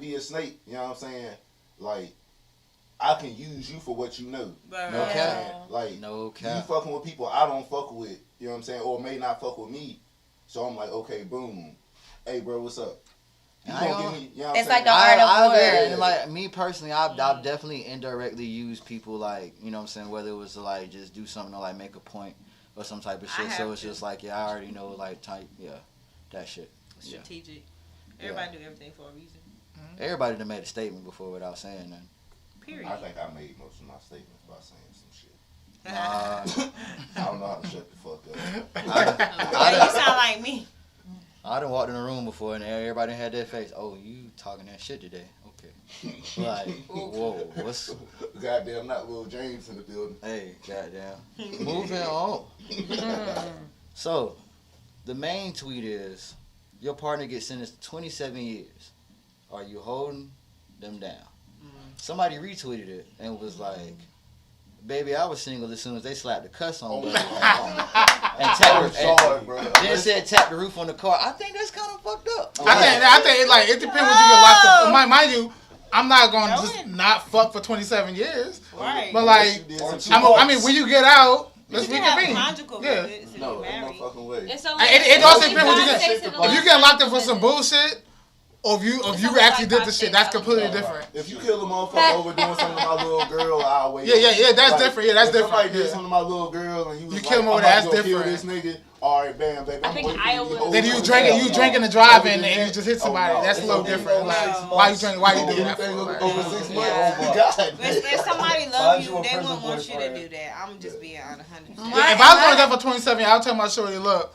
be a snake, you know what I'm saying? Like, I can use you for what you know. Right. You know what I'm Yeah. saying? Like, No you cap. fucking with people I don't fuck with, you know what I'm saying? Or may not fuck with me. So I'm like, okay, boom. Hey, bro, what's up? You I ain't gonna gonna- give me, you know what It's I'm like saying? the art of war. and like me personally, I've definitely indirectly used people like, you know what I'm saying, whether it was to like just do something to like make a point or some type of I shit. So have it's to. just like, yeah, I already know like type, that shit. Yeah. Strategic. Everybody do everything for a reason. Everybody done made a statement before without saying nothing. Period. I think I made most of my statements by saying some shit. Uh, I don't know how to shut the fuck up. Yeah, you sound like me. I done walked in a room before and everybody had their face. Oh, you talking that shit today? Okay. Like, whoa, what's? Goddamn, not Lil James in the building. Hey, goddamn. Moving on. So, the main tweet is, your partner gets sentenced to 27 years. Are you holding them down? Somebody retweeted it and was like, baby, I was single as soon as they slapped the cuss on me. And I'm sorry, bro. then said tap the roof on the car. I think that's kind of fucked up. I think it, like, it depends what you get locked up. Mind you, I'm not going to That just wouldn't- not fuck for 27 years. Right. But, like, I mean, when you get out, let's You can have reconvene. conjugal Yeah. visits if No, you ain't no married. fucking way. And so, It also depends what you God get. takes it the If you last get locked up for time, some bullshit, or if you someone actually like did the Bob shit, said, that's I would completely go. different. If you kill a motherfucker over doing something to my little girl, I'll wait. Yeah, that's different. Yeah, that's if somebody different. did Yeah. something to my little girl and you was You like, kill him over I'm there, about that's to go kill different. this nigga. All right, bam, baby. I I'm think waiting I for would- to Then be you over drinking, there. you drinking and driving, Other than and you just hit somebody. no. That's a It's little okay. different. Like, No. why you drinking? Why you doing that? Anything for? over 6 months? Yeah. God If somebody Find love you you, a they prison wouldn't want you to boyfriend. do that. I'm just being honest. 100%. If I was going there for 27 years, I would tell my shorty, look,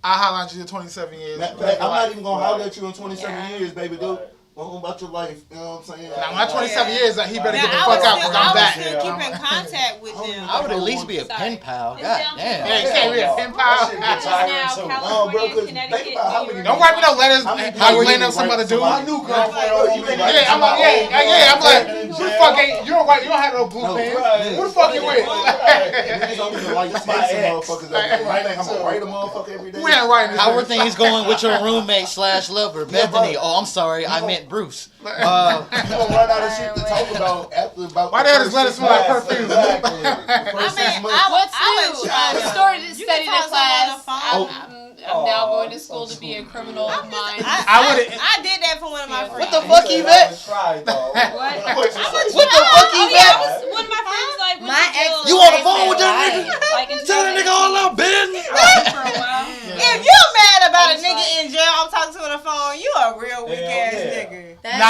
I holler at you 27 years. I'm not even gonna holler at you in 27 Yeah. years, baby. Go on about your life. You know what I'm saying? Now, my 27 years, he better get the Now, fuck out I because would I'm still, back. still keep in contact with them. I would at least be a Sorry. pen pal. It's God down to damn. Yeah, you can't be a pen pal. That shit Now, gets tiring too. No, bro, California, 'cause Connecticut, think about how New many- York. Don't write me no letters How many how you people laying you up some write other to dude. my new girlfriend, oh, you been Yeah, I'm like, I'm like, who the fuck ain't, you don't have no blue No, pants. right. Who the fuck you with? Niggas don't even like That's snakes my and ex. motherfuckers every day. You think I'm gonna write a motherfucker every day? We ain't writing this. How are things going with your roommate / lover, Bethany? Oh, I'm sorry, I meant Bruce. You gonna run out of shit to talk about after about. Why the hell does lettuce smell like perfume? Exactly. The I first 6 mean, months. What's I would new? try The to- story that You studied can in talk to someone on the class. phone. I'm now going to school to be a criminal mind. I did that for one of my What friends. the fuck, Yvette? Cried, though. What? What the fuck, Oh yeah, I Yvette? was, one of my friends like went My to jail. ex- You on the phone with that nigga? Like in Tell that nigga all our business. for a while. If you mad about a I'm nigga sorry. in jail, I'm talking to on the phone, you a real weak Hell ass yeah. nigga. What No,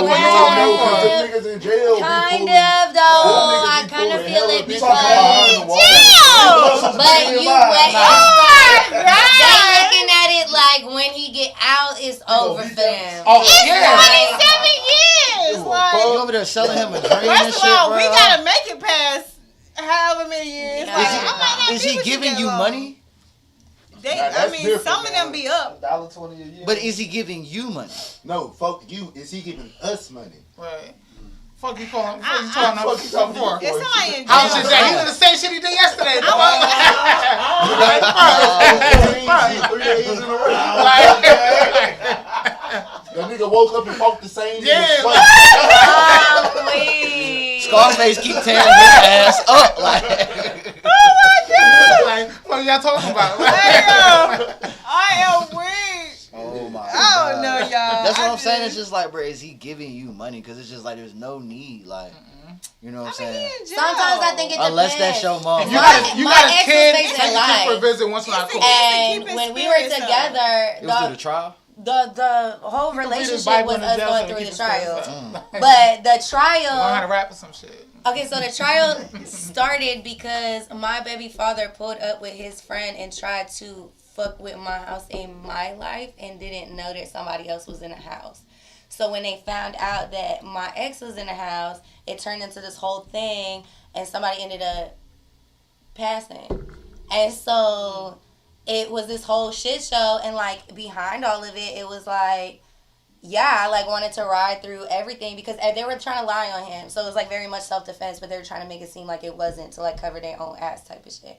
you no, talking no, about? 'cause them niggas in jail be Kind pulling- of them though. niggas I be kind of pulling feel hella it bitches behind the because. wall. But you wait. Right. They looking at it like when he get out, it's over for them. Oh, yeah. 27 years. Like, You over there selling him a dream and first shit, of all, bro? we gotta make it past however many years. Yeah. Like, I might not Is be he with giving that you long. money? They, Nah, I that's mean, different, some of them man. be up. $1.20 a year. But is he giving you money? No, fuck you. Is he giving us money? Right. Fuck you calling? Fuck you I- calling Fuck you talking for? for? If somebody in How's jail, his day? He did the same shit he did yesterday. I bro. Like, 3 days in a row. Like- That nigga woke up and fought the same Yeah, nigga like- twice. Oh, please. Scarface keep tearing his ass up like. Like, what are y'all talking about? I am weak. Oh my I don't know, God. y'all. That's what I I'm saying. It's just- just like, bro, is he giving you money? Because it's just like there's no need, like, you know what I'm I mean, saying? he in jail. Sometimes I think it depends. Unless that's your mom. You got My a ex kid, was take facing a kid life. for a visit once in a while. It's Cool. a- And Keep when we his were spirits up. together, It was through the trial? the whole You can read his relationship Bible was in the us jail going so through keep the his trial. spirits up. But the Learn how to trial, rap or some shit. okay, so the trial started because my baby father pulled up with his friend and tried to fuck with my house in my life and didn't know that somebody else was in the house. So when they found out that my ex was in the house, it turned into this whole thing and somebody ended up passing. And so it was this whole shit show, and like behind all of it, it was like, yeah, I like wanted to ride through everything because they were trying to lie on him. So it was like very much self-defense, but they were trying to make it seem like it wasn't, to like cover their own ass type of shit.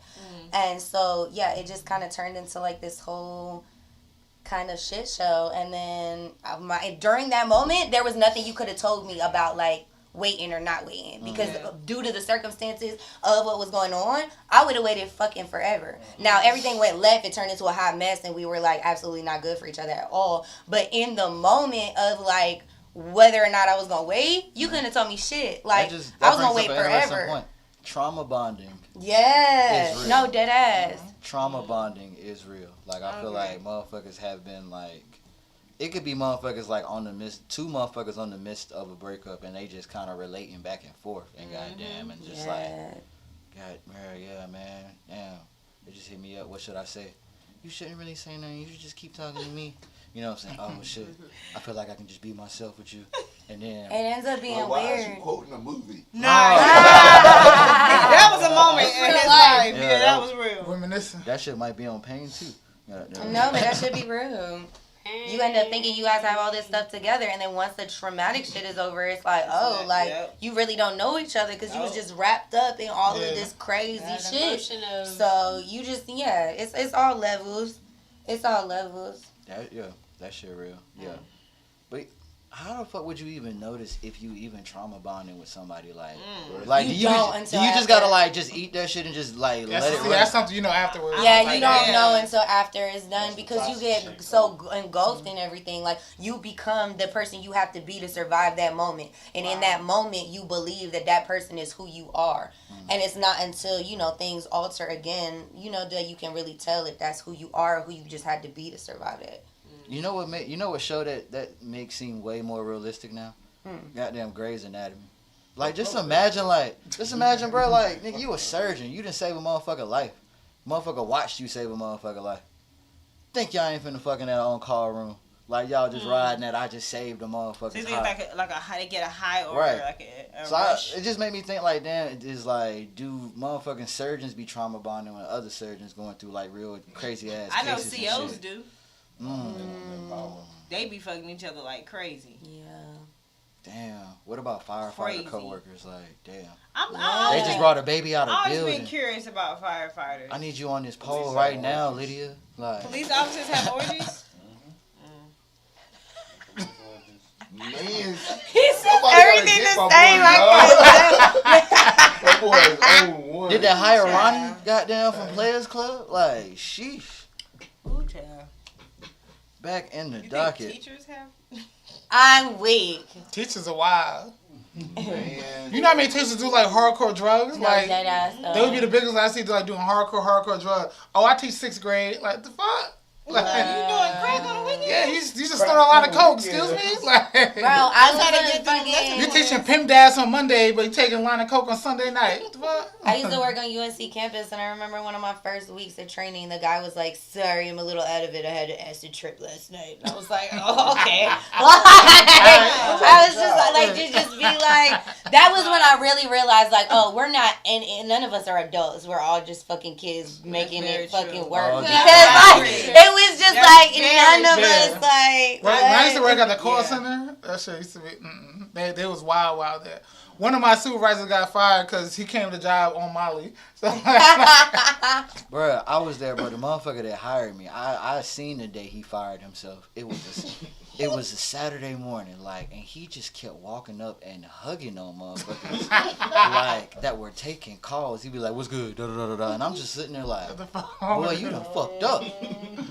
And so yeah, it just kind of turned into like this whole kind of shit show. And then during that moment, there was nothing you could have told me about like waiting or not waiting, because due to the circumstances of what was going on, I would have waited fucking forever. Now everything went left, it turned into a hot mess, and we were like absolutely not good for each other at all. But in the moment of like whether or not I was gonna wait, you couldn't have told me shit. Like I was gonna wait forever. Point. Trauma bonding. Yes. No, dead ass. Trauma bonding is real. Like I feel like motherfuckers have been like, it could be motherfuckers like on the midst, two motherfuckers on the midst of a breakup, and they just kind of relating back and forth, and goddamn, and just like, God, yeah, man, damn, they just hit me up. What should I say? You shouldn't really say nothing. You should just keep talking to me. You know what I'm saying? Oh shit, I feel like I can just be myself with you, and then it ends up being why weird. is you quoting a movie? No. That was a moment in his life. Yeah, Yeah, that was real. Reminiscing. that shit might be on Pain too. No, but that should be real. You end up thinking you guys have all this stuff together, and then once the traumatic shit is over, it's like, oh, like, you really don't know each other because you was just wrapped up in all of this crazy shit. So you just, it's all levels. It's all levels. That shit real. Yeah. But how the fuck would you even notice if you even trauma bonding with somebody? Like, do you just gotta like just eat that shit and just like let it run? That's something you know afterwards. Yeah, you don't know until after it's done, because you get so engulfed in everything. Like, you become the person you have to be to survive that moment. And in that moment, you believe that that person is who you are. And it's not until, things alter again, that you can really tell if that's who you are or who you just had to be to survive it. You know what show that makes seem way more realistic now? Goddamn Grey's Anatomy. Like, just imagine, bro, like, nigga, you a surgeon. You done save a motherfucker life. Motherfucker watched you save a motherfucker life. Think y'all ain't finna fucking that on-call room. Like, y'all just riding that, I just saved a motherfucker's So you high. think like they get a high or Right. like a So rush? it just made me think, like, damn, it's like, do motherfucking surgeons be trauma bonding when other surgeons going through, like, real crazy-ass I know cases and COs shit? do. Mm. They be fucking each other like crazy. Yeah. Damn. What about firefighter Crazy. coworkers? Like, damn. I They just brought a baby out of always building. been curious about firefighters. I need you on this pole right now, Lydia. Like, Police officers have orgies? Man, He said somebody everything gotta the get same. my Like that boy is on one. did they hire Ronnie goddamn from Players Club? Like, sheesh. Ooh, child. Back in the You think docket. teachers have? I'm weak. Teachers are wild. Man. You know how many teachers do like hardcore drugs? No, Like, dead ass though. they would be the biggest I see like doing hardcore drugs. Oh, I teach 6th grade. Like, the fuck? Like, You doing crack on the weekend? yeah, you just start a lot of coke. Excuse me. Like, Bro, I That's how they was get through the lesson. you teaching pimp dads on Monday, but you taking a line of coke on Sunday night. What the fuck? I used to work on UNC campus, and I remember one of my first weeks of training, the guy was like, sorry, I'm a little out of it. I had an acid trip last night. And I was like, oh, okay. I was just like, to just be like, that was when I really realized, like, oh, we're not, and none of us are adults. We're all just fucking kids making very it fucking true. work. Oh, Because, like, it was just That's like, very none of true. us, like, When I used to work at the call Yeah. center, that shit used to be, they was wild there. One of my supervisors got fired because he came to the job on Molly. So, Bruh, I was there, bro. The motherfucker that hired me, I seen the day he fired himself. It was a Saturday morning, like, and he just kept walking up and hugging on motherfuckers, like, that were taking calls. He'd be like, what's good, da-da-da-da-da, and I'm just sitting there like, boy, you done fucked up.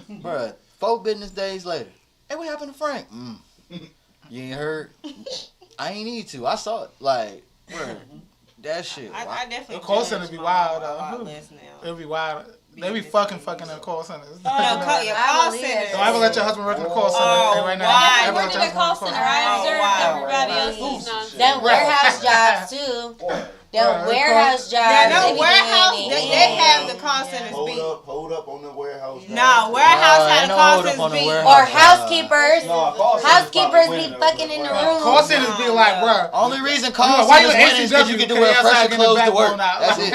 Bruh, 4 business days later, hey, what happened to Frank? You ain't heard? I ain't need to. I saw it. Like, bruh, that shit. I definitely. The call center be wild, though. A lot less now. it'll be wild. They be fucking in the call centers. Oh, no, call your call believe center. it. Don't ever let your husband work in the call center. Oh, Hey, right now. wow. Ever I let worked your in a call husband center. work in the I Oh, observed wow. everybody Right. else's nonsense. Them warehouse jobs, too. Them Right. warehouse jobs. Now, they no be warehouse, doing they it. have the call centers beat. Hold up on the warehouse. No, warehouse ain't had no the call hold up centers on the beat. warehouse. Or housekeepers. Housekeepers be winning fucking in the room. Call centers be like, bruh. Only reason call Why you centers at win is because you HCW? get to wear Outside fresher getting the clothes to work. backbone out. That's it.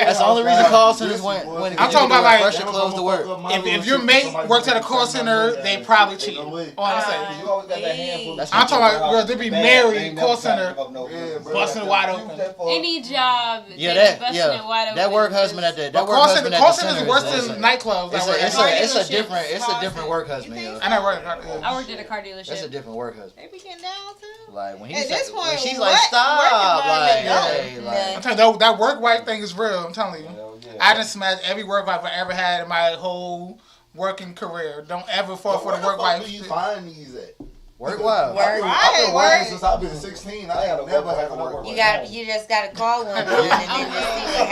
That's the only reason call centers win. I'm talking about, like, fresher clothes to work. If your mate worked at a call center, they probably cheat. All I'm saying. You always got that handful. That's I'm what talking about, girl, they be Bad, married, ain't call never center, got no- Yeah, bro. busting wide open. Any any job. Yeah, they that busting yeah, it wide that open work because- husband at that But work call husband center at the is center worse is than a- nightclubs. It's that a, it's work. a, it's a dealerships, different it's a call different center. work You husband. think Yo. so? I never worked. I worked at a car dealership. That's a different work husband. They be getting down too. Like when At he's this like, when point, she's what like stop, work like environment hey, No. like I'm telling you, that work wife thing is real. I'm telling you. Hell yeah. I done smashed every work wife I ever had in my whole working career. Don't ever fall for the work wife. Where you find these at? work wild. Work. I've been Right. working since I've been 16. I ain't never had to work. You just gotta call one and then just see what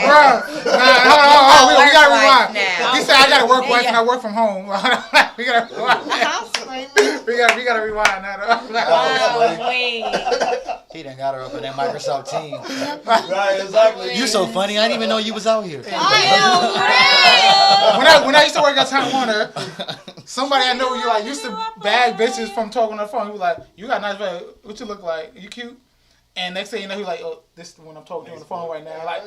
Bruh, happens. hold on. We gotta Work rewind. wife now. He said I gotta work wife and I work from home. we gotta rewind. I'm screaming. We gotta rewind that. Wow, wait. He done got her up in that Microsoft team. Right, exactly. You so funny. I didn't even know you was out here. When I used to work at Time Warner, somebody I know used to bag bitches from talking on the phone. He was like, "You got a nice bag. What you look like? You cute?" And next thing you know, he like, "Oh, this is the one I'm talking to on the phone right now." Like,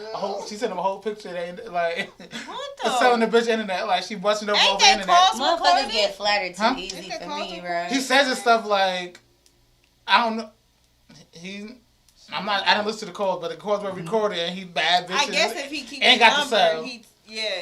she sent him a whole picture. Like, What selling the? the bitch internet. Like, she busting over Ain't over that internet. cost Motherfuckers recorded? get flattered too Huh? easy Is that for me, called bro. He says this stuff like, I don't know. I didn't listen to the calls, but the calls were recorded, and he bad bitches. I guess if he keeps Ain't the got the number, sell. he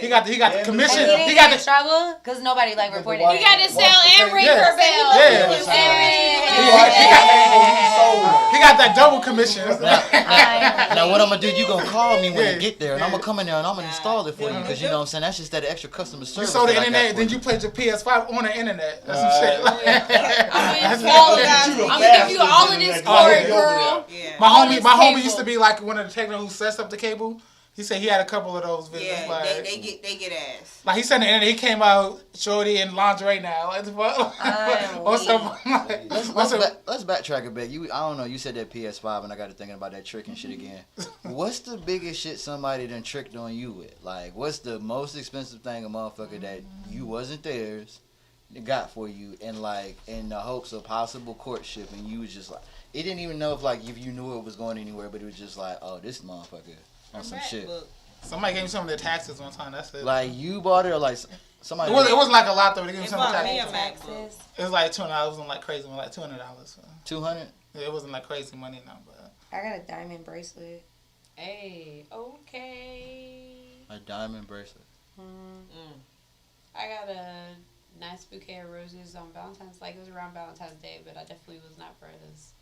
He got the And commission. And he didn't He got get in the trouble because nobody like reported white- You got to it. sell and ring Yeah. her bell. Yeah. And he got that double commission. Now what I'm gonna do? You gonna call me when Yeah. you get there, and I'm gonna come in there and I'm gonna install it for you because you know what I'm saying. That's just that extra customer You service. sold the that I got internet, for then you played your PS5 on the internet. That's some Right. shit. I'm That's- gonna give you all of this Oh, cord, yeah. girl. Yeah. My All homie, this my homie cable. used to be like one of the techno who sets up the cable. He said he had a couple of those videos. Yeah, like, they get ass. like he said, the internet. He came out shorty in lingerie now. Like the fuck? I'm Or something. Let's backtrack a bit. I don't know. You said that PS5, and I got to thinking about that trick and shit again. What's the biggest shit somebody done tricked on you with? Like, what's the most expensive thing a motherfucker that you wasn't theirs got for you, and like in the hopes of possible courtship, and you was just like, it didn't even know if you knew it was going anywhere, but it was just like, oh, this motherfucker on some shit. Somebody gave me some of their taxes one time. That's it. Like you bought it, or like somebody. It wasn't like a lot though. They gave me It some of bought the me taxes. a MacBook. It was like $200. It wasn't like crazy. It was like $200. 200. It wasn't like crazy money now, but I got a diamond bracelet. Hey, okay. A diamond bracelet. I got a nice bouquet of roses on Valentine's. Like, it was around Valentine's Day, but I definitely was not Bros.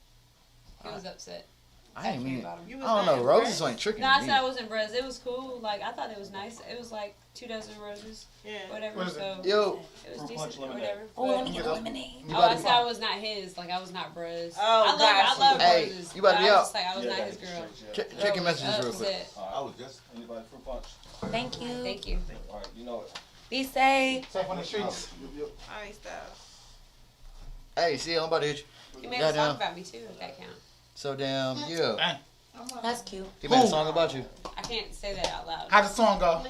He was upset. I ain't After he mean. bought 'em. You I was don't not know. Roses impressed? ain't tricking No, I me. said I wasn't Bros. It was cool. Like, I thought it was nice. It was like 2 dozen roses, Yeah. whatever. What is it? So Yo, it was Fruit decent punch or lemonade. whatever. Oh, let me But- get a lemonade. Oh, I said I was not his. Like, I was not Bros. Oh, I gotcha. love Hey, roses. you about to but be I was out. just like, I was not his girl. check your messages real quick. Upset. I was just. Anybody fruit punch? Thank you. Thank you. All right, you know it. Be safe. safe on the streets. Alright, stuff. Hey, see, I'm about to hit you. He made a Goddamn. song about me too, if that counts. So damn, yeah. Dang. That's cute. He made a Who? song about you. I can't say that out loud. How'd the song go?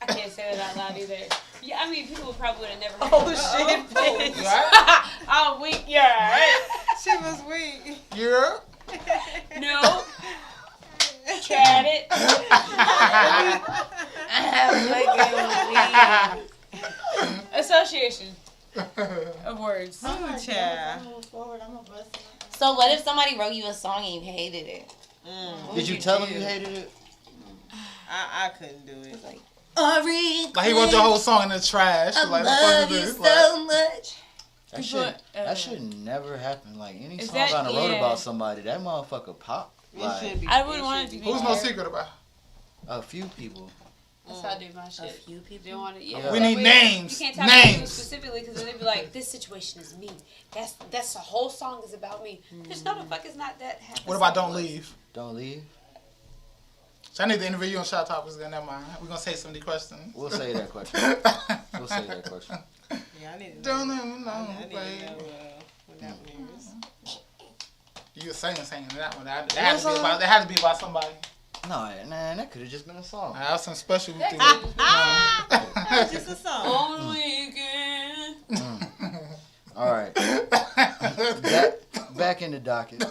I can't say that out loud either. Yeah, I mean, people probably would have never heard Oh, it. shit, bitch. You alright? I'm weak, yeah, right? She was weak. Yeah. No. Tried it. Association of words. Oh, child. So what if somebody wrote you a song and you hated it? Mm. Did you tell him you hated it? I couldn't do it. Like, Like he wrote the whole song in the trash. I Like, love the you fuck is this? so much. That But, shit. That should never happen. Like any Is song that- I done wrote yeah. about somebody, that motherfucker pop. It Like should be. I wouldn't want it to be. Who's no secret about? a few people. That's how I do my A shit. few people. Don't want to. Yeah. Yeah. We That need way names. You can't talk about people Names. specifically because then they'd be like, "This situation is me. That's the whole song is about me." There's no the fuck is not that. half What the about song Don't was. Leave? Don't leave. So I need to interview you on Shot Topics again. Never mind. We're gonna say some of these questions. We'll say that question. We'll say that question. Yeah, I need to Don't know. even know, I need to babe. know what that one is. You were singing that one. That had to be about. That had to be about somebody. No, man, that could have just been a song. I have some special. That thing. That's just a song. On the weekend. All right, back in the docket. He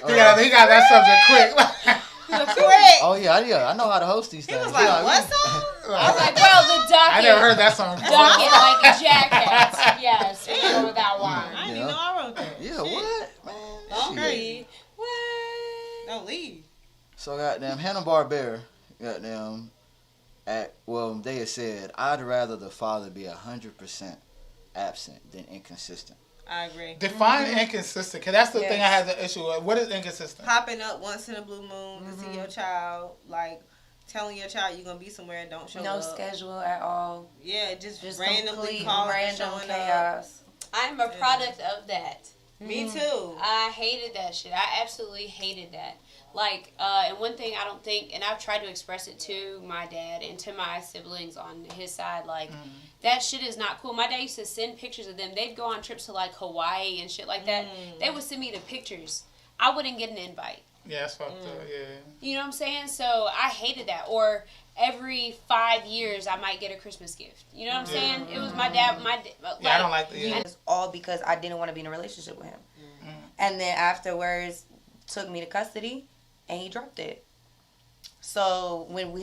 got that subject quick. Quick. Oh yeah, I know how to host these He things. was like, Yeah, what song? I was like, well, the docket. I never heard that song. before. Docket like a jackass. Yes, we go with that one. I didn't Yeah. even know I wrote that. Yeah, Shit. what, man? Don't Shit. leave. What? Don't leave. So goddamn Hanna-Barbera, goddamn, they had said, I'd rather the father be 100% absent than inconsistent. I agree. Define inconsistent, because that's the Yes. thing I had the issue with. What is inconsistent? Popping up once in a blue moon to see your child, like telling your child you're gonna be somewhere and don't show No up. schedule at all. Yeah, just Just randomly complete calling and random showing up. chaos. I'm a product of that. Me too. I hated that shit. I absolutely hated that. Like, and one thing I don't think, and I've tried to express it to my dad and to my siblings on his side, like, that shit is not cool. My dad used to send pictures of them. They'd go on trips to, like, Hawaii and shit like that. They would send me the pictures. I wouldn't get an invite. Yeah, that's fucked up, yeah. You know what I'm saying? So I hated that. Or every 5 years, I might get a Christmas gift. You know what I'm saying? It was my dad. Like, Yeah, I don't like that. Yeah. It's all because I didn't want to be in a relationship with him. And then afterwards, took me to custody, and he dropped it. So when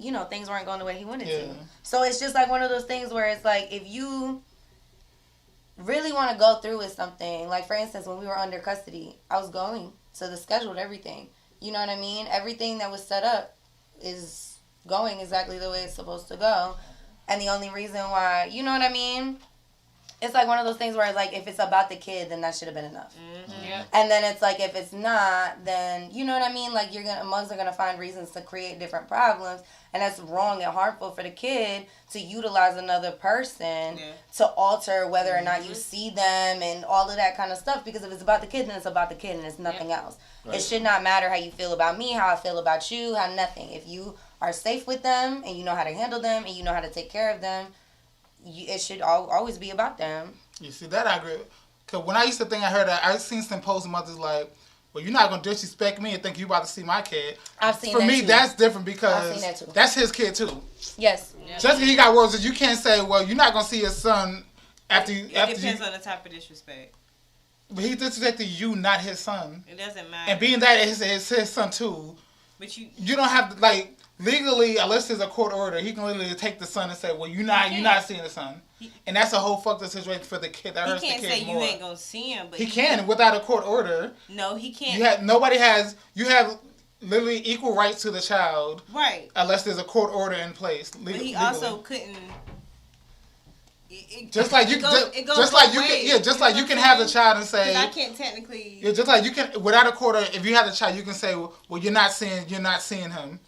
you know, things weren't going the way he wanted to. So it's just like one of those things where it's like, if you really want to go through with something, like for instance, when we were under custody, I was going to the scheduled everything. You know what I mean? Everything that was set up is going exactly the way it's supposed to go. And the only reason why, you know what I mean? It's like one of those things where it's like, if it's about the kid, then that should have been enough. Yeah. And then it's like, if it's not, then, you know what I mean? Like, mugs are going to find reasons to create different problems. And that's wrong and harmful for the kid to utilize another person to alter whether or not you see them and all of that kind of stuff. Because if it's about the kid, then it's about the kid and it's nothing else. Right. It should not matter how you feel about me, how I feel about you, how nothing. If you are safe with them and you know how to handle them and you know how to take care of them, it should always be about them. You see, that I agree with. Because when I used to think, I seen some posts of mothers like, well, you're not going to disrespect me and think you about to see my kid. I've seen For that me, too. that's different I've because seen that too. that's his kid too. Yes. Just because he got words, you can't say, well, you're not going to see his son after you. It depends on the type of disrespect. But he disrespected you, not his son. It doesn't matter. And being that it's his son too, but you don't have to, like, legally, unless there's a court order, he can literally take the son and say, well, you're not seeing the son. And that's a whole fucked up situation for the kid. That hurts the kid more. He can't say you ain't gonna see him, but he can without a court order. No, he can't. You have literally equal rights to the child, right? Unless there's a court order in place. But he also couldn't. Just like you can have the child and say, I can't technically. Yeah, just like you can without a court order. If you have the child, you can say, well, you're not seeing him.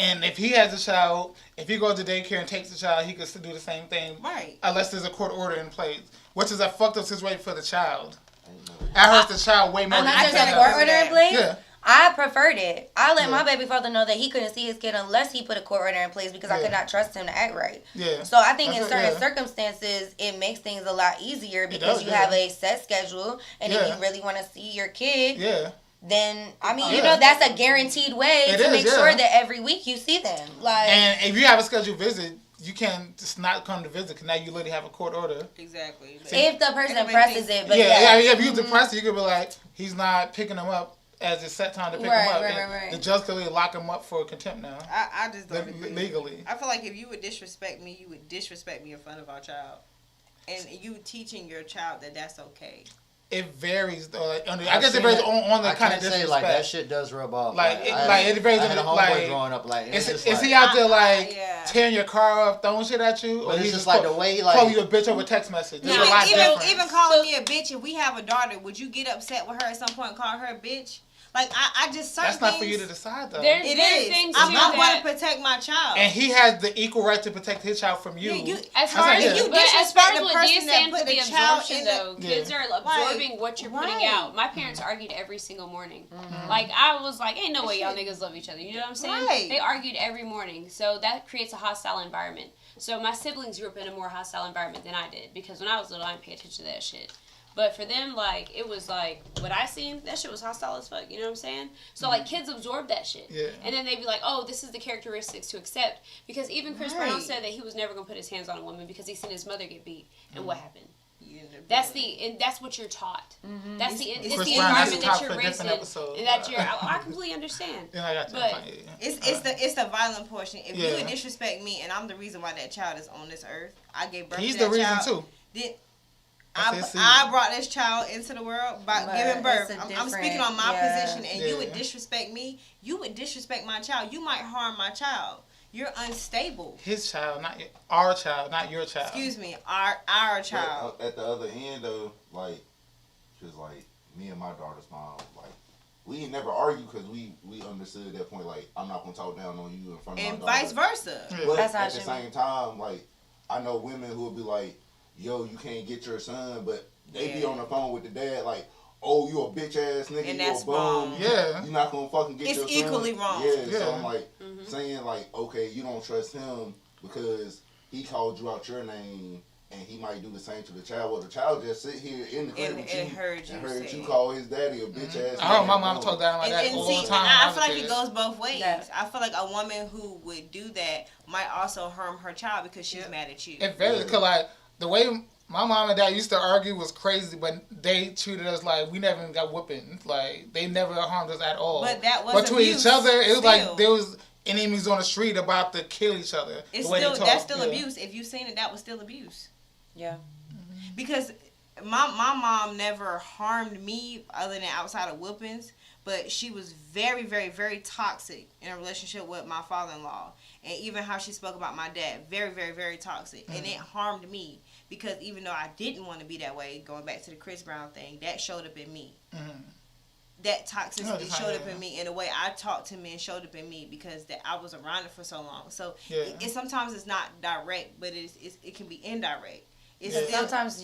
And if he has a child, if he goes to daycare and takes the child, he could still do the same thing. Right. Unless there's a court order in place, which is a fucked up situation for the child. That hurts the child way more. Unless there's a court order in place? Yeah. I preferred it. I let my baby father know that he couldn't see his kid unless he put a court order in place because I could not trust him to act right. Yeah. So I think in certain circumstances, it makes things a lot easier because you have a set schedule. And if you really want to see your kid, then, I mean, you know, that's a guaranteed way to make sure that every week you see them. Like, and if you have a scheduled visit, you can't just not come to visit because now you literally have a court order. Exactly. If the person presses it, but if you depress it, you could be like, he's not picking him up as it's set time to pick him up. Right. The judge could really lock him up for contempt now. I just don't agree. Legally. I feel like if you would disrespect me, you would disrespect me in front of our child. And you teaching your child that that's okay. It varies though. I guess it varies on the kind of disrespect. Say, like, that shit does rub off. It varies. I had a homeboy growing up like. Is he out there tearing your car up, throwing shit at you, or he's just like the way he like calling you a bitch over text message? Even calling me a bitch. If we have a daughter, would you get upset with her at some point and call her a bitch? Like, I just certain that's not things, for you to decide though. It is. I want to protect my child, and he has the equal right to protect his child from you. As far as what Dia's saying for the absorption, though, kids are absorbing what you're putting out. My parents argued every single morning. Like, I was like, ain't no way y'all niggas love each other. You know what I'm saying? Right. They argued every morning, so that creates a hostile environment. So my siblings grew up in a more hostile environment than I did because when I was little, I didn't pay attention to that shit. But for them, like, it was like, what I seen, that shit was hostile as fuck, you know what I'm saying? So, like, kids absorb that shit. Yeah. And then they'd be like, oh, this is the characteristics to accept. Because even Chris Brown said that he was never going to put his hands on a woman because he seen his mother get beat. And what happened? That's what you're taught. That's the environment that you're raised in. And that I completely understand. But it's the violent portion. If you would disrespect me and I'm the reason why that child is on this earth, I gave birth to that child. He's the reason, too. I brought this child into the world by But giving birth. it's a I'm speaking on my different- position, and you would disrespect me. You would disrespect my child. You might harm my child. You're unstable. His child, not our child, not your child. Excuse me, our child. But at the other end, though, like, just like me and my daughter's mom, like, we ain't never argued because we understood at that point, like, I'm not gonna talk down on you in front of And my daughter. vice versa. But That's how at it the should same time, like, I know women who will be like, yo, you can't get your son, but they be on the phone with the dad, like, oh, you a bitch ass nigga, And you that's a bum. wrong. Yeah. You're not gonna fucking get It's your son. equally wrong. Yeah, so Yeah. I'm like, saying, like, okay, you don't trust him because he called you out your name and he might do the same to the child. Well, the child just sit here in the crib with you And heard and say you it. call his daddy a bitch ass I heard my nigga. mom talk down like that And all see, the time. I when feel was like a it kid. goes both ways. Yeah. I feel like a woman who would do that might also harm her child because she's mad at you. It varies, cause like the way my mom and dad used to argue was crazy, but they treated us like we never even got whoopings. Like they never harmed us at all. But that was But to abuse each other, it was still. like there was enemies on the street about to kill each other. It's the way still they talk. that's still Yeah. abuse. If you seen it, that was still abuse. Yeah. Because my mom never harmed me other than outside of whoopings, but she was very, very, very toxic in a relationship with my father-in-law. And even how she spoke about my dad, very, very, very toxic. And it harmed me because even though I didn't want to be that way, going back to the Chris Brown thing, that showed up in me. That toxicity showed up in me, and the way I talked to men showed up in me because that I was around it for so long. So it sometimes it's not direct, but it can be indirect. It's Because still, sometimes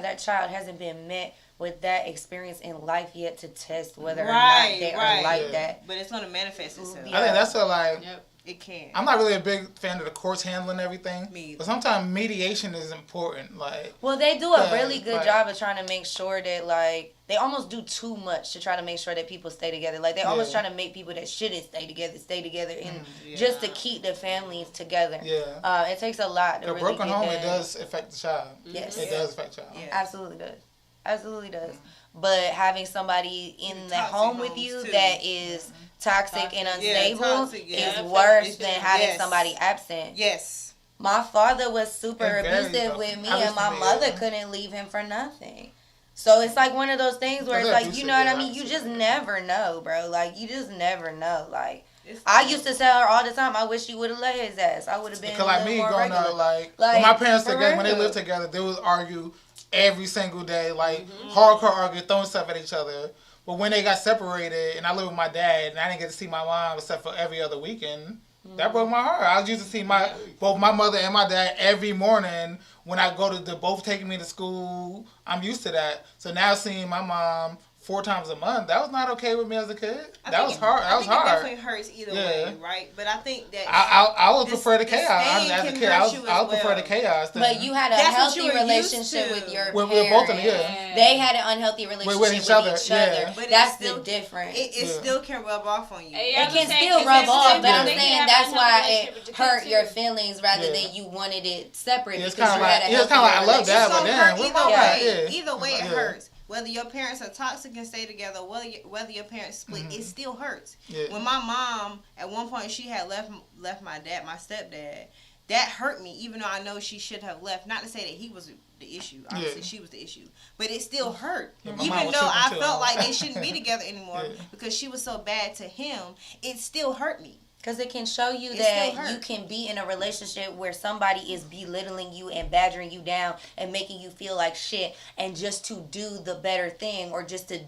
that child hasn't been met with that experience in life yet to test whether or not Right, they right. are like Yeah. that. but it's gonna manifest itself. I think that's a like. It can. I'm not really a big fan of the courts handling everything. Me either. But sometimes mediation is important. Like Well, they do a Yeah, really good like- job of trying to make sure that, like, they almost do too much to try to make sure that people stay together. Like, they almost Yeah. try to make people that shouldn't stay together, and just to keep the families together. yeah. It takes a lot to A really broken get home, that. it does affect the child. Yes. It does affect the child. Yeah. Absolutely does. Absolutely does. But having somebody in the Toxic home with homes, you too. that is toxic and unstable toxic, yeah. is worse It's than just- having yes. somebody absent. Yes. My father was super And very abusive tough. with me, I and used my to be, mother yeah. couldn't leave him for nothing. So it's like one of those things where it's They're like, you abusive, know what I yeah, mean? You just absolutely. never know, bro. Like, you just never know. Like, I used to tell her all the time, I wish you would have let his ass. I would have been Because a like little me more growing regular. up, like Like, when my parents for together, when they real. lived together, they would argue every single day, like hardcore argue, throwing stuff at each other. But when they got separated, and I lived with my dad, and I didn't get to see my mom except for every other weekend, that broke my heart. I was used to see both my mother and my dad every morning when I go to the both taking me to school. I'm used to that. So now seeing my mom 4 times a month, that was not okay with me as a kid. That was hard. That was It hard. definitely hurts either Yeah. way, right? But I think that I would the- prefer the the chaos. staying As a can kid, hurt you I as would prefer well. the chaos. Than, But you had a That's what healthy you were used relationship to. with your With parents. both of them, yeah. They had an unhealthy relationship with each other. yeah. But That's it's still, the difference. it Yeah. still can rub off on you. Yeah, I It was can saying, still 'cause rub it's the off, same but thing. I'm They can saying have that's an why unhealthy it relationship with your hurt kid, your too. feelings rather Yeah. than you wanted it separate It's because kind you of had like a it's kind of like I love healthy that, It's but gonna then hurt we're either all way. right. Yeah. Either way, it Yeah. hurts. Whether your parents are toxic and stay together, whether your parents split, it still hurts. Yeah. When my mom, at one point, she had left my dad, my stepdad, that hurt me. Even though I know she should have left. Not to say that he was the issue. Obviously, Yeah. she was the issue. But it still hurt. Yeah, my mom Even was though I tripping, too. felt like they shouldn't be together anymore Yeah. because she was so bad to him, it still hurt me. Because it can show you It that still hurt. you can be in a relationship where somebody is belittling you and badgering you down and making you feel like shit, and just to do the better thing or just to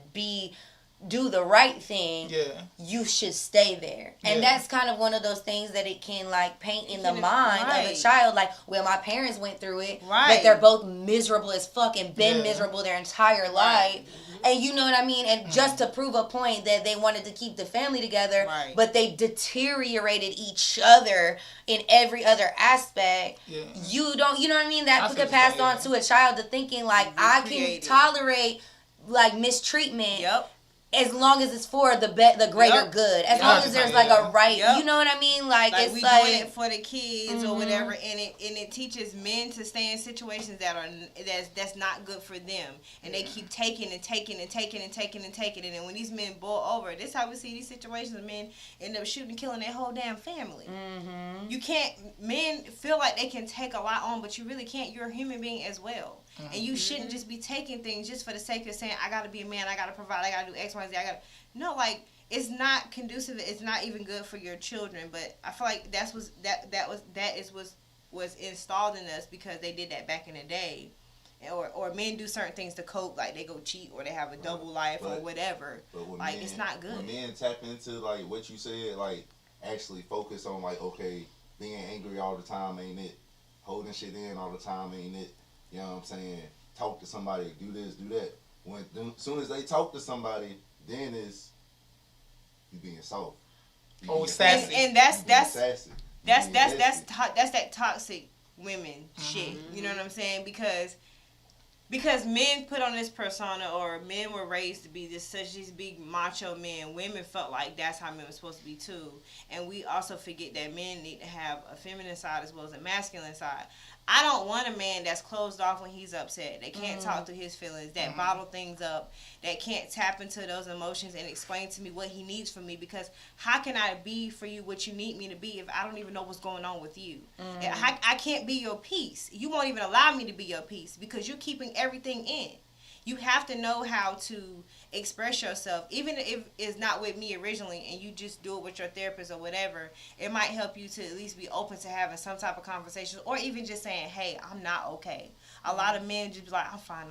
do the right thing, Yeah. you should stay there. And Yeah. that's kind of one of those things that it can like paint in the can- mind of a right. child. Like, well, my parents went through it, but Right. they're both miserable as fuck and been Yeah. miserable their entire life. And you know what I mean? And just to prove a point that they wanted to keep the family together, Right. but they deteriorated each other in every other aspect. Yeah. You know what I mean? That I could see what pass you're on saying. to a child to thinking like, I can Recreated. tolerate like mistreatment Yep. as long as it's for the greater Yep. good. As Yep. long as there's like a right, Yep. you know what I mean? Like, Like it's we like doing it for the kids or Mhm. whatever, and it teaches men to stay in situations that's not good for them, and they keep taking and taking and taking and taking and taking, and then when these men boil over, this how we see these situations. Men end up shooting, killing their whole damn family. Mhm. You can't. Men feel like they can take a lot on, but you really can't. You're a human being as well. and you shouldn't just be taking things just for the sake of saying I gotta be a man, I gotta provide, I gotta do X, Y, Z. No, like it's not conducive. It's not even good for your children. But I feel like that is was installed in us because they did that back in the day. Or men do certain things to cope, like they go cheat or they have a double life or whatever. But when like men, it's not good. When men tap into like what you said, like actually focus on like, okay, being angry all the time ain't it, holding shit in all the time ain't it, you know what I'm saying, talk to somebody, do this, do that. When soon as they talk to somebody, then it's you being soft. Sassy. And that's sassy. That's that toxic women shit. You know what I'm saying? Because men put on this persona, or men were raised to be these big macho men. Women felt like that's how men were supposed to be too. And we also forget that men need to have a feminine side as well as a masculine side. I don't want a man that's closed off when he's upset. That can't talk through his feelings. That bottle things up. That can't tap into those emotions and explain to me what he needs from me. Because how can I be for you what you need me to be if I don't even know what's going on with you? I can't be your peace. You won't even allow me to be your peace because you're keeping everything in. You have to know how to express yourself, even if it's not with me originally and you just do it with your therapist or whatever. It might help you to at least be open to having some type of conversation, or even just saying, hey, I'm not okay. A lot of men just be like, I'm fine.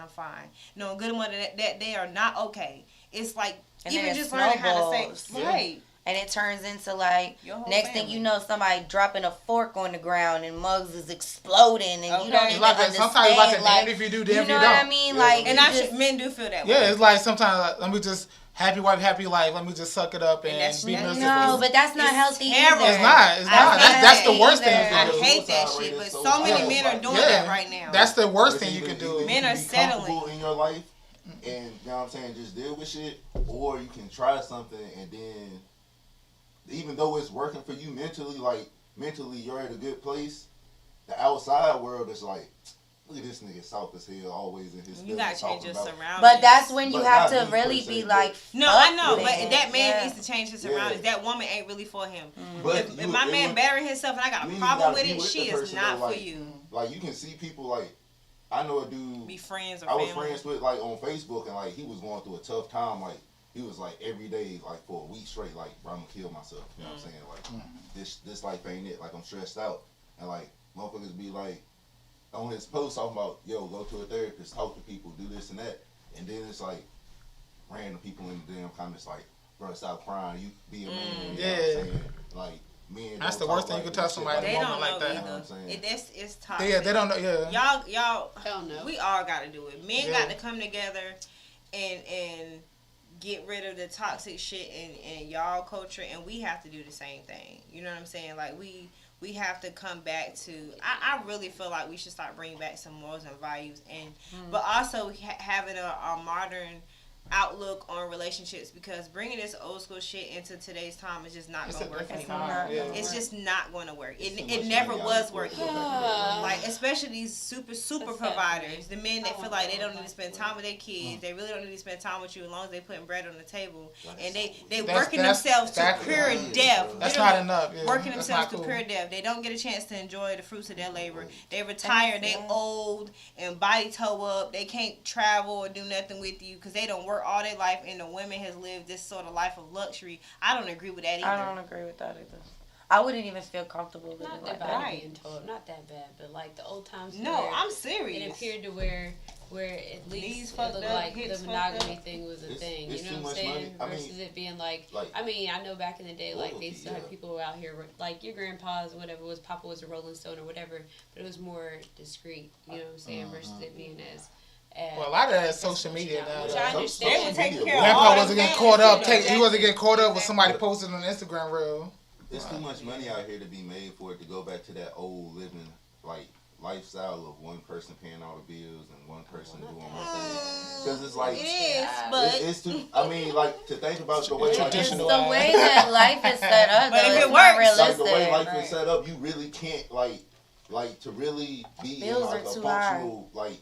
No, good one that they are not okay. It's like, and even just learning how to say, right. And it turns into like, next thing you know, somebody dropping a fork on the ground and mugs is exploding and you don't even understand. Sometimes it's like a damn if you do, damn if you don't. You know what I mean? Yeah. Like, And men do feel that way. Yeah, it's like sometimes like, let me just happy wife, happy life. Let me just suck it up and be miserable. No, but that's not healthy terrible. either. It's not. That's the worst thing you I can do. hate that shit, but so many men are doing that right now. That's the worst thing you can do. Men are settling in your life, and you know what I'm saying, just deal with shit, or you can try something and then, even though it's working for you mentally, like mentally you're at a good place, the outside world is like, look at this nigga soft as hell, always in his. You gotta change your surroundings. But that's when you have to really be like. No, I know, but that man needs to change his surroundings. That woman ain't really for him. But if my man burying himself and I got a problem with it, she is not for you. Like you can see people like, I know a dude. Be friends or I was friends with like on Facebook, and like he was going through a tough time. Like he was like every day, like for a week straight, like bro, I'm gonna kill myself. You know what I'm saying? Like this life ain't it. Like I'm stressed out, and like motherfuckers be like on his post talking about, yo, go to a therapist, talk to people, do this and that, and then it's like random people in the damn comments like, bro, stop crying, you be a man. You know what I'm saying? Like. That's the worst thing you can tell somebody they in a don't moment know like that. Either. It's toxic. Yeah, they don't know. Yeah. Y'all don't know. We all got to do it. Men got to come together and get rid of the toxic shit in y'all culture, and we have to do the same thing. You know what I'm saying? Like we have to come back to. I really feel like we should start bringing back some morals and values, and but also having a modern outlook on relationships, because bringing this old school shit into today's time is just not going to work anymore. It's just not going to work. It never was working. Like especially these super providers, the men that feel like they don't need to spend time with their kids, they really don't need to spend time with you as long as they putting bread on the table, and they working themselves to pure death. That's not enough. Yeah, working themselves to pure death. They don't get a chance to enjoy the fruits of their labor. They retire, they old and body toe up. They can't travel or do nothing with you because they don't work all their life, and the women has lived this sort of life of luxury. I don't agree with that either. I don't agree with that either. I wouldn't even feel comfortable living not like that that. bad being told, not that bad, but like the old times. No, I'm serious. It appeared to where at least it looked like the monogamy thing was a thing. You know what I'm saying? Versus it being like, I mean, I know back in the day, like they still had people out here, like your grandpa's, whatever was, Papa was a Rolling Stone or whatever, but it was more discreet. You know what I'm saying? Versus it being as. Well, a lot of that is social media now. Which I understand. They were taking care of Grandpa wasn't getting caught up. He wasn't getting caught up with somebody posted on Instagram reel. There's too much money out here to be made for it to go back to that old living like lifestyle of one person paying all the bills and one person doing one thing. Because it's like it is, but it's too. I mean, like to think about the way It's the way that life is set up. But though, if it's it not works, like the way realistic. life is set up, you really can't like to really be Bills in like are a too functional like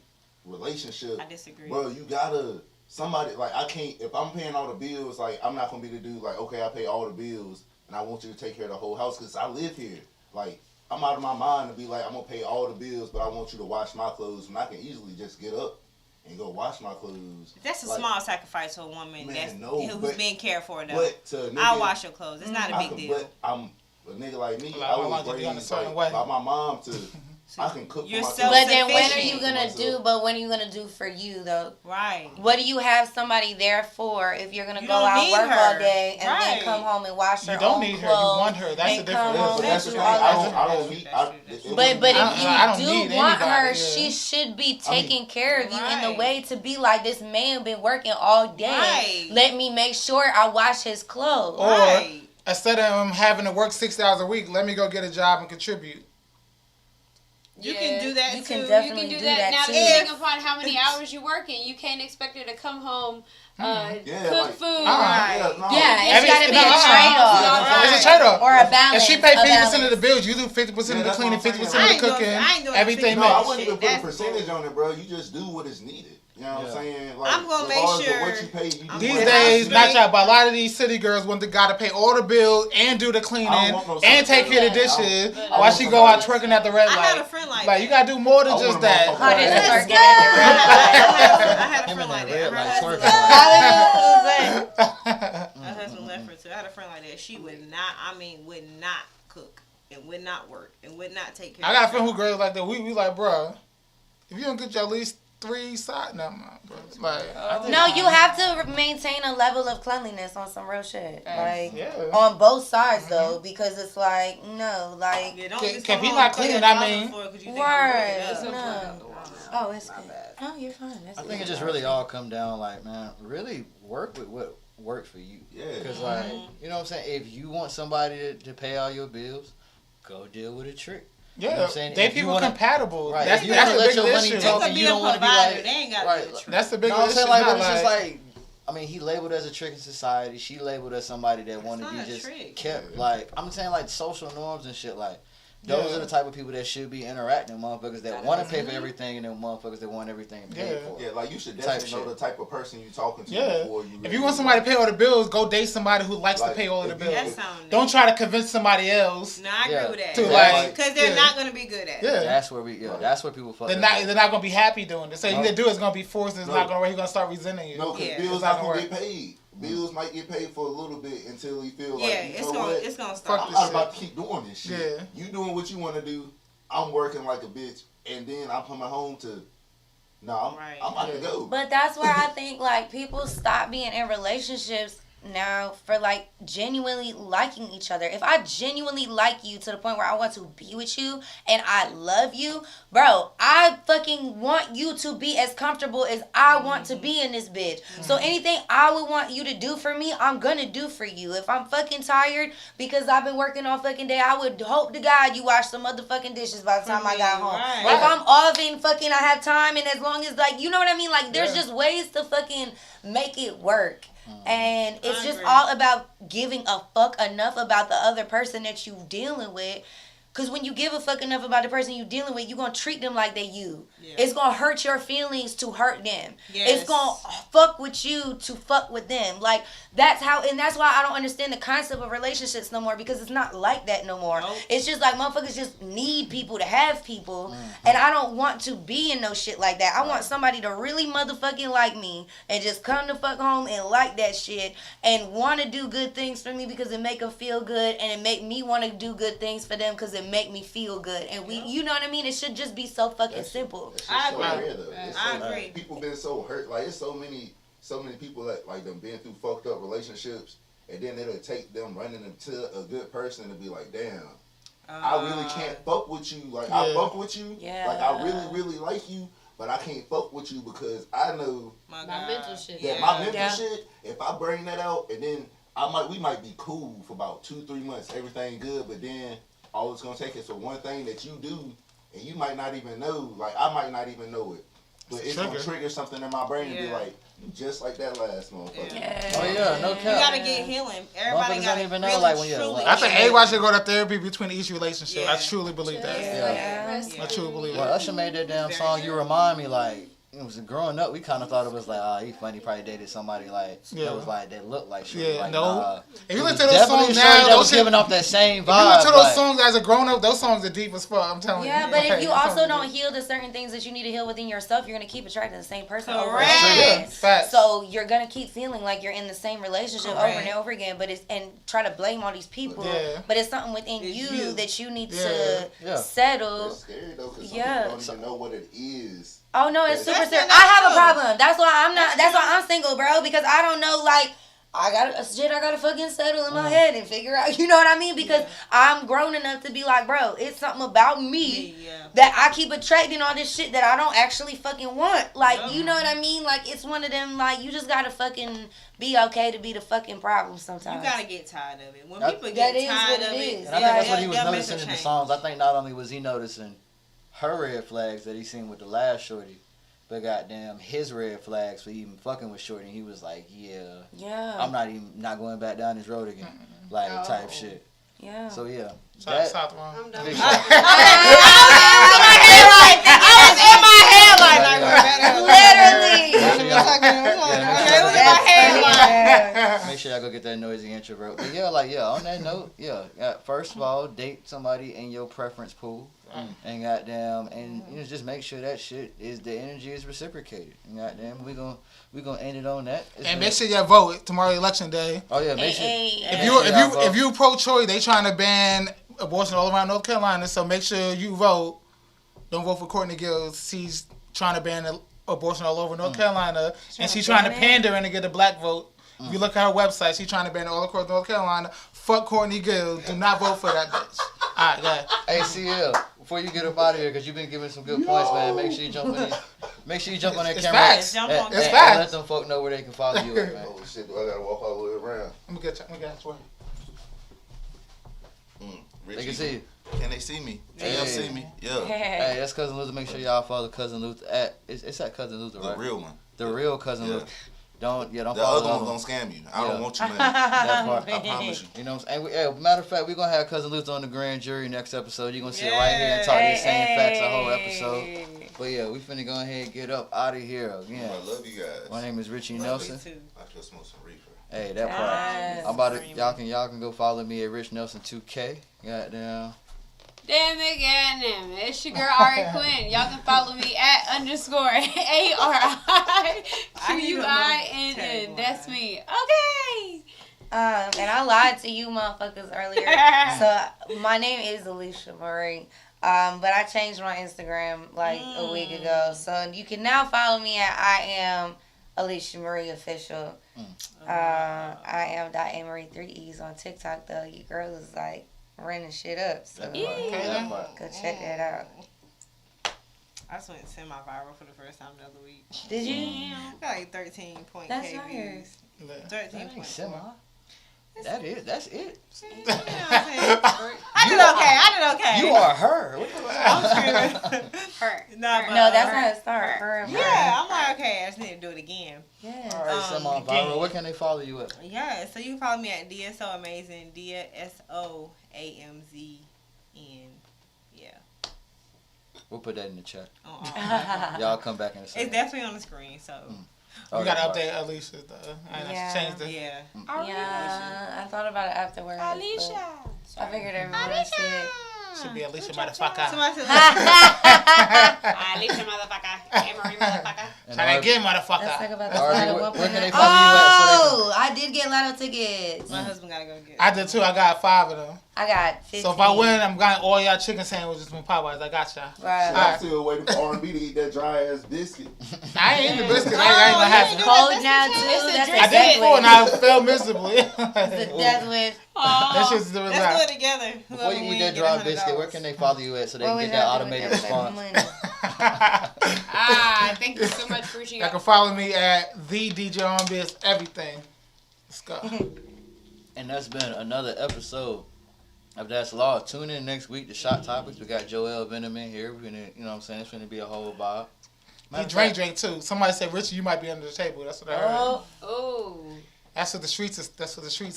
relationship. I disagree. Bro, you gotta somebody like I can't if I'm paying all the bills, like I'm not gonna be the dude like, okay, I pay all the bills and I want you to take care of the whole house because I live here. Like I'm out of my mind to be like, I'm gonna pay all the bills, but I want you to wash my clothes, and I can easily just get up and go wash my clothes. That's a Like, small sacrifice to a woman who's but- being cared for, though. But to a nigga, I'll wash your clothes. It's not a big deal. But I'm a nigga like me. Like, I my was mom to be on a raised certain like, way. by my mom to. I can cook for You're myself. But then when are Self-sufficient. you gonna do? But when are you gonna do for you though? Right. What do you have somebody there for if you're gonna You go don't out need work her. all day and then Right. come home and wash your You don't own need her. clothes? You want her. That's the and difference. come Yeah, home but and that's the do thing. all I that. don't need. But if I don't you need do want her, anybody, yeah. she should be taking care of you in the Right. way to be like, this man been working all day. Right. Let me make sure I wash his clothes. Or Right. instead of him having to work 6 hours a week, let me go get a job and contribute. You Yeah. can do that You too. can You definitely can do do that. that Now, too. depending upon how many hours you're working, you can't expect her to come home, Yeah, cook like- food. Uh-uh. No. Yeah, it's Every- gotta be no, a uh-uh. trade-off. Yeah, It's a trade-off. Or a balance. If she pay a 50% of the balance. bills, you do 50% of the Yeah, that's cleaning, what I'm 50% saying. of I the ain't doing- cooking, I ain't doing everything No, I makes. wouldn't even put a That's percentage cool. on it, bro. You just do what is needed. You know what I'm saying? Like, I'm gonna make regardless of sure- what you pay, you do These what days, you not need. y'all, but a lot of these city girls want the guy to pay all the bills and do the cleaning I don't want no and take city care of the girl. dishes I while want she go out somebody- twerking at the red I light. had a friend like Like, you gotta do more than I just want a that. motherfucker How does like it that. work at I had a Him friend in like that that. red Her light husband- twerking. My husband left her too. I had a friend like that. She would not cook and would not work and would not take care I of got a herself. friend who girls like that. We like, bruh, if you don't get your at least 3 side, no, bro. Like, I think No, you have to maintain a level of cleanliness on some real shit. Like, Yeah. on both sides, though, because it's like, no, like, Yeah, don't Can- just can come he home not and clean put it? your I dog on mean- the floor 'cause you think you broke it word, up. no. Oh, it's good. Oh, you're fine. That's I good. think it just really all come down like, man, really work with what works for you. Yeah. Because like, you know what I'm saying? If you want somebody to pay all your bills, go deal with a trick. Yeah, You know what I'm saying? they If you people wanna- compatible. Right. That's If you that's wanna the let your biggest money issue. talk They and could you be a don't want to be provider. like, They ain't got right, to be a trick. That's the no, biggest I'm issue. saying like, not but it's just like, I mean, he labeled as a trick in society. She labeled as somebody that wanted not to a be just trick. kept like, I'm saying like social norms and shit. Like, those Yeah. are the type of people that should be interacting, motherfuckers that want to pay for everything and then motherfuckers that want everything paid Yeah. for. Yeah, like you should Type definitely know shit. the type of person you talking to Yeah. before you. If really you want somebody to pay all the bills, go date somebody who likes to Like, pay all of the if you- bills. That sound Don't try to convince somebody else. No, I agree Yeah. with that. To, like, because they're yeah. not gonna be good at it. Yeah. That's where that's where people fuck. They're up. not gonna be happy doing it. So No. you do it's gonna be forced. It's No. not gonna work. He's gonna start resenting you. No, because Yeah. bills It's not not gonna gonna get paid. Bills might get paid for a little bit until you feel Yeah, like you it's know gonna what? it's gonna Fuck stop. I'm this not shit. about to keep doing this shit. Yeah. You doing what you want to do. I'm working like a bitch, and then I'm coming home to. No, Right. I'm about to go. But that's where I think like people stop being in relationships now for like genuinely liking each other. If I genuinely like you to the point where I want to be with you and I love you, bro, I fucking want you to be as comfortable as I want to be in this bitch. So anything I would want you to do for me, I'm gonna do for you. If I'm fucking tired because I've been working all fucking day, I would hope to God you wash some motherfucking dishes by the time I got home. Right. If I'm off and fucking I have time, and as long as like, you know what I mean? Like there's Yeah. just ways to fucking make it work. And it's I just agree. all about giving a fuck enough about the other person that you dealing with. Cause when you give a fuck enough about the person you dealing with, you gonna treat them like they you. Yeah. It's gonna hurt your feelings to hurt them. Yes. It's gonna fuck with you to fuck with them. Like that's how, and that's why I don't understand the concept of relationships no more, because it's not like that no more. Nope. It's just like motherfuckers just need people to have people, and I don't want to be in no shit like that. I want somebody to really motherfucking like me and just come to fuck home and like that shit and want to do good things for me because it make them feel good, and it make me want to do good things for them because it make me feel good. And we, you know what I mean? It should just be so fucking simple. That shit's I so agree. rare, though. It's I so- agree. People been so hurt. Like it's so many people that like them been through fucked up relationships, and then it'll take them running into a good person and be like, damn, I really can't fuck with you. Like I Yeah. fuck with you. Yeah. Like I really like you, but I can't fuck with you because I know My My God. mental shit. that my mental Yeah. shit. If I bring that out, and then we might be cool for about 2-3 months, everything good, but then all it's gonna take is for one thing that you do, and you might not even know. Like I might not even know it, but it's gonna Trigger. trigger something in my brain to be Yeah. like, you just like that last motherfucker. Yeah. Oh yeah, no You cap. gotta get healing. Everybody Motherfuckers gotta don't even know, really, like, when you're truly alive. I think get everybody healed. should go to therapy between each relationship. I Yeah. truly believe that. Yeah. Yeah. I truly believe Well, that. Usher made that damn Very song. true. You remind me, like it was growing up, we kind of thought it was like, oh, he funny, probably dated somebody like that was like that looked like Shorty. Yeah, like, no. nah. If you It listen was to those definitely songs Shorty now, that those was shit, giving off that same vibe. if you listen to those like- songs as a grown up, those songs are deep as fuck. I'm telling you. Yeah, but if you Those also songs don't are deep. heal the certain things that you need to heal within yourself, you're gonna keep attracting the same person over and Correct. over Yeah, again. facts. So you're gonna keep feeling like you're in the same relationship over Correct. and over again, but it's and try to blame all these people. Yeah. But it's something within It's you, you. that you need Yeah. to Yeah. settle. That's scary though, because Yeah. some people don't even know what it is. Oh no, it's super That's serious. not I have a true. problem. That's why I'm not. That's That's why I'm single, bro. Because I don't know. Like I gotta fucking settle in my head and figure out. You know what I mean? Because I'm grown enough to be like, bro, it's something about me Yeah. that I keep attracting all this shit that I don't actually fucking want. Like, Yeah. you know what I mean? Like it's one of them. Like you just gotta fucking be okay to be the fucking problem You sometimes. gotta get tired of it. When That- people that get is tired what of it it, is. And I think that's what he was they'll make noticing a in the change. songs. I think not only was he noticing her red flags that he seen with the last Shorty, but goddamn his red flags for even fucking with Shorty. And he was like, yeah, Yeah. I'm not going back down this road again, like type Oh. shit. Yeah. So yeah, South Run. I'm done. big I shot. was in my head like, Literally. it was in my head like. Make sure y'all go get that noisy intro, bro. But yeah, like on that note, first of all, date somebody in your preference pool, and goddamn, and just make sure that shit is the energy is reciprocated. And goddamn, we gonna end it on that. It's And been- make sure you vote tomorrow, election day. Oh yeah, make sure. Hey, If make you sure if y'all you vote. if you pro-choice, they trying to ban abortion all around North Carolina. So make sure you vote. Don't vote for Courtney Gill. She's trying to ban abortion all over North Carolina, and she's trying to pander and to get a black vote. If you look at her website, she's trying to ban it all across North Carolina. Fuck Courtney Gill. Do not vote for that bitch. All right, go ahead. Hey CL, before you get up out of here, because you've been giving some good points, man. Make sure you jump on that It's camera. facts. Jump and, on and- It's and facts. let them folk know where they can follow you at, man. Oh shit, do I gotta walk all the way around? Let me get you. They Richie, can see you. Can they see me? Can y'all Hey. see me? Yeah. Hey, that's Cousin Luther. Make sure y'all follow Cousin Luther at it's at Cousin Luther, The right? real one. The real Cousin Yeah. Luther. Don't The follow other the one's other gonna scam you. I Yeah. don't want your money. That part. I promise you. You know what I'm saying? Matter of fact, we're going to have Cousin Luther on the grand jury next episode. You're going to sit right here and talk these same facts the whole episode. But yeah, we finna go ahead and get up out of here again. I love you guys. My name is Richie Me Nelson. too. I just smoke some reefer. Hey, that part. Yes. I'm about to, y'all can go follow me at Rich Nelson 2K. Goddamn. Damn it, goddamn it. It's your girl Ari Quinn. Y'all can follow me at _ARIQUINN. That's me. Okay. And I lied to you motherfuckers earlier. So my name is Alicia Marie. But I changed my Instagram like a week ago. So you can now follow me at I am Alicia Marie Official. I am Marie 3 E's on TikTok though. Your girl is like running shit up. So That part. That part. go check that out. I just went semi-viral for the first time the other week. Did you? Got like 13.k That's views. nice. 13.4. That's it. I did okay. You are her. What the I'm screaming. Her. No, but, No, that's how it started. Her and Yeah, I'm like, okay, I just need to do it again. Yeah. All right, semi-viral. Where can they follow you at? Yeah, so you can follow me at DSO Amazing, DSOAMZN. Yeah. We'll put that in the chat. On all. Y'all come back in a It's second. definitely on the screen, so. Oh, We gotta that part. update Alicia though. I Yeah. changed it. Yeah. Yeah, I thought about it afterwards. but Alicia. I figured everyone would see it. Should be Alicia motherfucker. Somebody said, Alicia motherfucker. Amory motherfucker. And Trying Ari- to get Let's talk motherfucker. about Ari, this where- Lotto where can they 1.0. follow you at so they Oh, I did get Lotto tickets. my husband gotta go get it. I did too. I got 5 of them. I got 15. So if I win, I'm getting all y'all chicken sandwiches from Popeyes. I got y'all. Right. Alright. I'm still waiting for R&B to eat that dry ass biscuit. I ain't eating the biscuit. I ain't gonna have it. Cold now too. It's a That's drink. I did it before and exactly. I fell miserably. That's with. That shit's the Let's result. do it together. Before you eat that dry biscuit, where can they follow you at so they What can we get that not doing automated with that response? Ah, thank you so much for reaching Y'all out. can follow me at the DJ on Biz everything. Let's go. And that's been another episode of That's Law. Tune in next week to Shot Topics. We got Joel Venom in here. We're gonna, you know what I'm saying? It's gonna be a whole vibe. He drink too. Somebody said, Richard, you might be under the table. That's what I heard. Oh, Oh. That's what the streets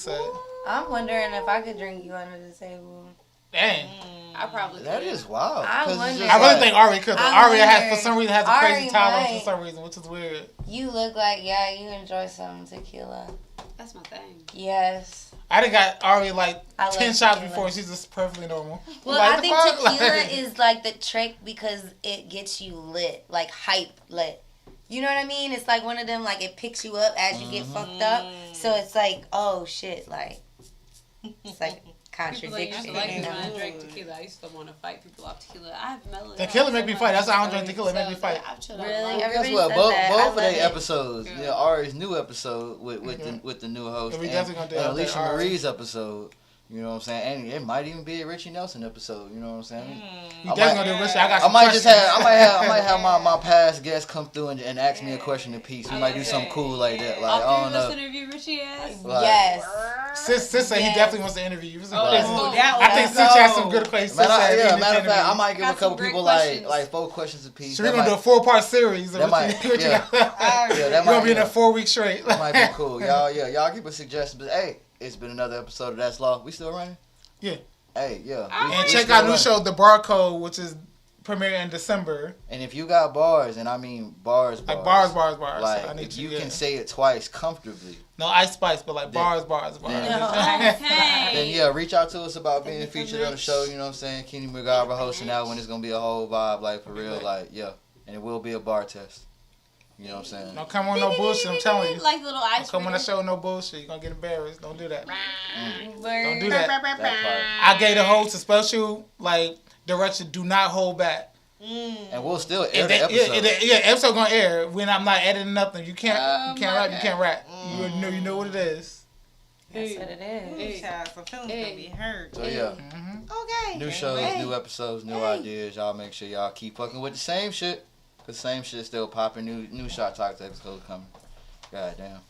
said. I'm wondering if I could drink you under the table. Dang. I probably That could. is wild. I 'cause it's wonder- just I really like- think Ari could. Though. I Ari has, wonder- for some reason, has a Ari crazy tolerance might. for some reason, which is weird. You look like, yeah, you enjoy some tequila. That's my thing. Yes. I done got Ari like I love 10 shots tequila. before, and she's just perfectly normal. Well, Like, I the think fuck? tequila Like- is like the trick because it gets you lit, like hype lit. You know what I mean? It's like one of them, like it picks you up as you get fucked up. So it's like, oh shit, like it's like People like used contradiction. to like you me when I know? drank tequila. I used to want to fight people off tequila. I have mellow. Tequila make me fight. That's why I don't drink tequila. It make me fight. Really? Guess Everybody what? says Both that. I both of love their it. episodes. Yeah, Ari's new episode with the new host, Yeah, we and, definitely gonna do and that Alicia with Ari. Marie's episode. You know what I'm saying? And it might even be a Richie Nelson episode. You know what I'm saying? You I definitely might- gonna do Richie. I got I some might just questions. have I might have my past guests come through and ask me a question apiece. We might do something cool like that. Like I All don't three of us know. interview Richie ass. Like- Yes. Sis said he Yes. definitely wants to interview you. Oh, I that's cool. think Sis has some good questions. Man, Sis said he yeah, needs to matter of fact, I interview. might give Got a couple some great people questions. like 4 questions apiece. So we're That gonna do a might- 4-part series. that might- yeah. Yeah, that You're might gonna be in yeah. a 4 week straight. That might be cool. Y'all give us suggestions. But hey, it's been another episode of That's Law. We still running? Yeah. Hey, yeah. And we check still out new running. show The Barcode, which is premiering in December. And if you got bars, and I mean bars, Like bars. like I need if to, you yeah. can say it twice comfortably, No Ice Spice, but like Then- bars. then- Hey. then yeah, reach out to us about being featured on the show. You know what I'm saying? Kenny McGarver hosting that one. It's gonna be a whole vibe, like for real, like yeah. And it will be a bar test. You know what I'm saying? Don't come on no bullshit. I'm telling you. Like little Don't ice. come on the show with no bullshit. You're gonna get embarrassed. Don't do that. Don't Don't do that. That part. I gave the host a special like direction. Do not hold back. And we'll still air If the they- episode. episode gonna air when I'm not editing nothing. You can't Oh, rap. my You can't rap. You know what it is. That's what it is. Child, some feelings gonna be hurt. So yeah, Okay. new shows, new episodes, new ideas. Y'all make sure y'all keep fucking with the same shit. Cause same shit still popping. New shot talk episodes coming. God damn.